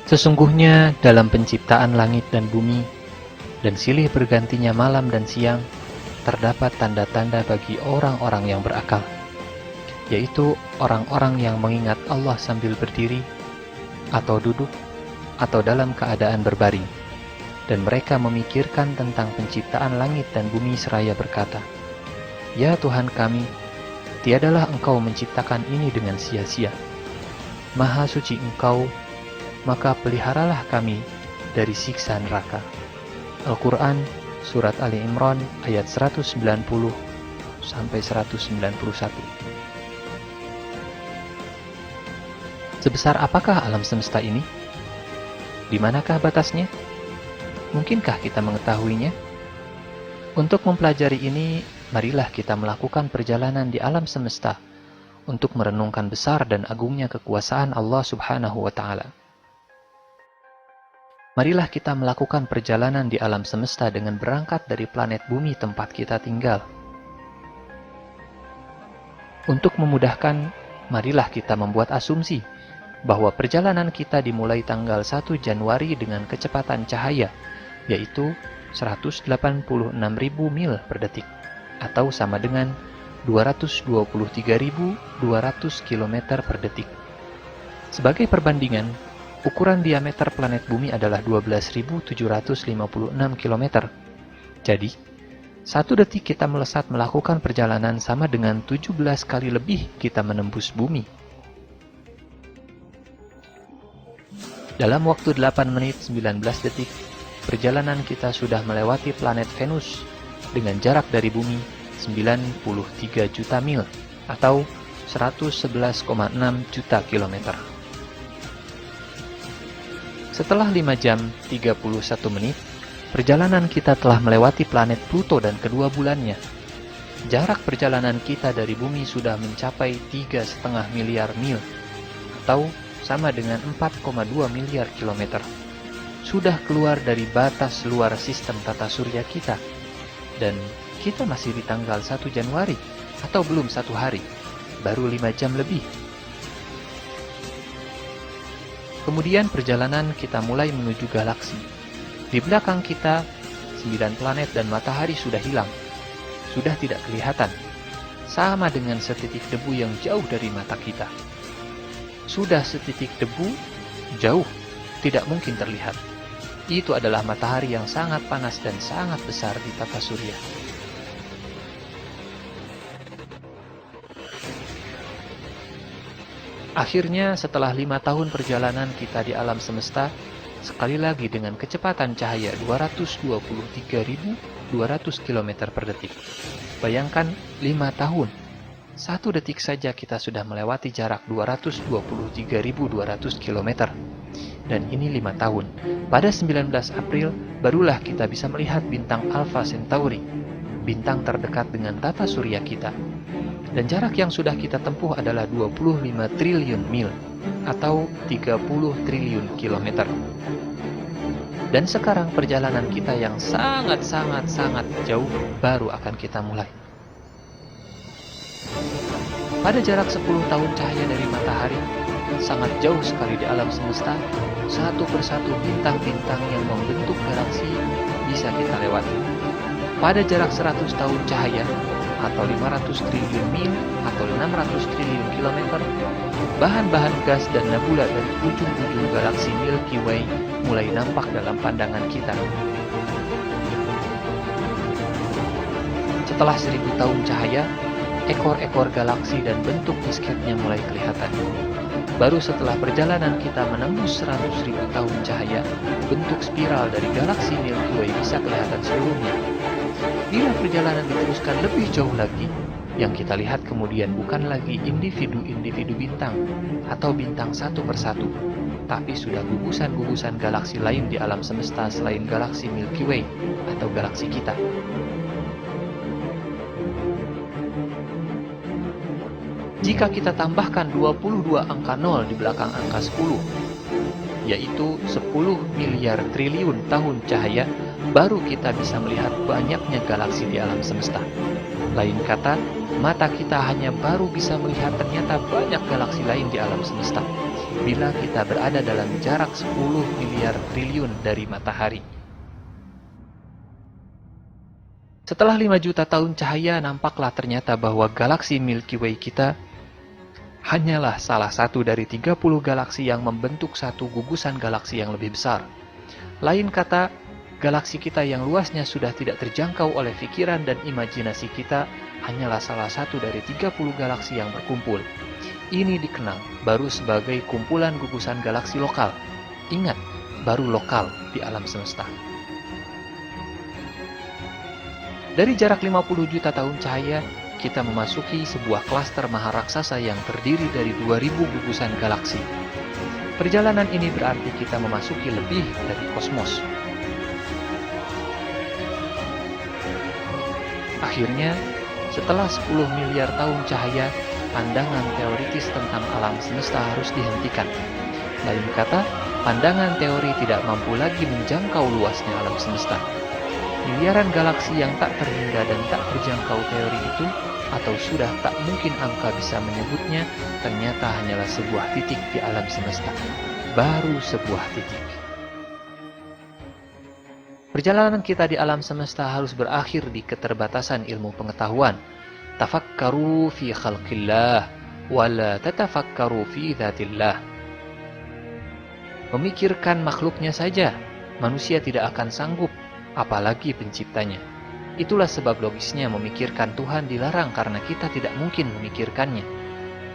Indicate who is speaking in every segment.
Speaker 1: Sesungguhnya dalam penciptaan langit dan bumi, dan silih bergantinya malam dan siang, terdapat tanda-tanda bagi orang-orang yang berakal, yaitu orang-orang yang mengingat Allah sambil berdiri, atau duduk, atau dalam keadaan berbaring, dan mereka memikirkan tentang penciptaan langit dan bumi seraya berkata, "Ya Tuhan kami, tiadalah Engkau menciptakan ini dengan sia-sia. Maha suci Engkau, maka peliharalah kami dari siksa neraka." Al-Quran, Surat Ali Imran, ayat 190 sampai 191. Sebesar apakah alam semesta ini? Di manakah batasnya? Mungkinkah kita mengetahuinya? Untuk mempelajari ini, marilah kita melakukan perjalanan di alam semesta untuk merenungkan besar dan agungnya kekuasaan Allah Subhanahu wa Ta'ala. Marilah kita melakukan perjalanan di alam semesta dengan berangkat dari planet bumi tempat kita tinggal. Untuk memudahkan, marilah kita membuat asumsi bahwa perjalanan kita dimulai tanggal 1 Januari dengan kecepatan cahaya, yaitu 186.000 mil per detik, atau sama dengan 223.200 km per detik. Sebagai perbandingan, ukuran diameter planet bumi adalah 12.756 km. Jadi, 1 detik kita melesat melakukan perjalanan sama dengan 17 kali lebih kita menembus bumi. Dalam waktu 8 menit 19 detik, perjalanan kita sudah melewati planet Venus dengan jarak dari bumi 93 juta mil atau 111,6 juta kilometer. Setelah 5 jam 31 menit, perjalanan kita telah melewati planet Pluto dan kedua bulannya. Jarak perjalanan kita dari bumi sudah mencapai 3,5 miliar mil, atau sama dengan 4,2 miliar kilometer. Sudah keluar dari batas luar sistem tata surya kita, dan kita masih di tanggal 1 Januari, atau belum 1 hari, baru 5 jam lebih. Kemudian perjalanan kita mulai menuju galaksi. Di belakang kita, 9 planet dan matahari sudah hilang. Sudah tidak kelihatan. Sama dengan setitik debu yang jauh dari mata kita. Sudah setitik debu, jauh, tidak mungkin terlihat. Itu adalah matahari yang sangat panas dan sangat besar di tata surya. Akhirnya, setelah 5 tahun perjalanan kita di alam semesta, sekali lagi dengan kecepatan cahaya 223.200 km per detik. Bayangkan 5 tahun. 1 detik saja kita sudah melewati jarak 223.200 km. Dan ini 5 tahun. Pada 19 April, barulah kita bisa melihat bintang Alpha Centauri, bintang terdekat dengan tata surya kita. Dan jarak yang sudah kita tempuh adalah 25 triliun mil, atau 30 triliun kilometer. Dan sekarang perjalanan kita yang sangat jauh baru akan kita mulai. Pada jarak 10 tahun cahaya dari matahari, sangat jauh sekali di alam semesta, satu persatu bintang-bintang yang membentuk galaksi bisa kita lewati. Pada jarak 100 tahun cahaya, atau 500 triliun mil, atau 600 triliun kilometer, bahan-bahan gas dan nebula dari ujung-ujung galaksi Milky Way mulai nampak dalam pandangan kita. Setelah 1000 tahun cahaya, ekor-ekor galaksi dan bentuk disketnya mulai kelihatan. Baru setelah perjalanan kita menembus 100.000 tahun cahaya, bentuk spiral dari galaksi Milky Way bisa kelihatan seluruhnya. Bila perjalanan diteruskan lebih jauh lagi, yang kita lihat kemudian bukan lagi individu-individu bintang atau bintang satu persatu, tapi sudah gugusan-gugusan galaksi lain di alam semesta selain galaksi Milky Way atau galaksi kita. Jika kita tambahkan 22 angka 0 di belakang angka 10, yaitu 10 miliar triliun tahun cahaya, baru kita bisa melihat banyaknya galaksi di alam semesta. Lain kata, mata kita hanya baru bisa melihat ternyata banyak galaksi lain di alam semesta. bila kita berada dalam jarak 10 miliar triliun dari matahari. Setelah 5 juta tahun cahaya, nampaklah ternyata bahwa galaksi Milky Way kita hanyalah salah satu dari 30 galaksi yang membentuk satu gugusan galaksi yang lebih besar. Lain kata, galaksi kita yang luasnya sudah tidak terjangkau oleh pikiran dan imajinasi kita hanyalah salah satu dari 30 galaksi yang berkumpul. Ini dikenal baru sebagai kumpulan gugusan galaksi lokal. Ingat, baru lokal di alam semesta. Dari jarak 50 juta tahun cahaya, kita memasuki sebuah klaster maharaksasa yang terdiri dari 2000 gugusan galaksi. Perjalanan ini berarti kita memasuki lebih dari kosmos. Akhirnya, setelah 10 miliar tahun cahaya, pandangan teoritis tentang alam semesta harus dihentikan. Lain kata, pandangan teori tidak mampu lagi menjangkau luasnya alam semesta. Miliaran galaksi yang tak terhingga dan tak terjangkau teori itu, atau sudah tak mungkin angka bisa menyebutnya, ternyata hanyalah sebuah titik di alam semesta. Baru sebuah titik. Perjalanan kita di alam semesta harus berakhir di keterbatasan ilmu pengetahuan. Tafakkaru fi khalqillah, wala tatafakkaru fi dzatillah. Memikirkan makhluknya saja, manusia tidak akan sanggup, apalagi penciptanya. Itulah sebab logisnya memikirkan Tuhan dilarang karena kita tidak mungkin memikirkannya.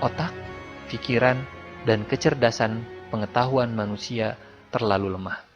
Speaker 1: Otak, pikiran, dan kecerdasan pengetahuan manusia terlalu lemah.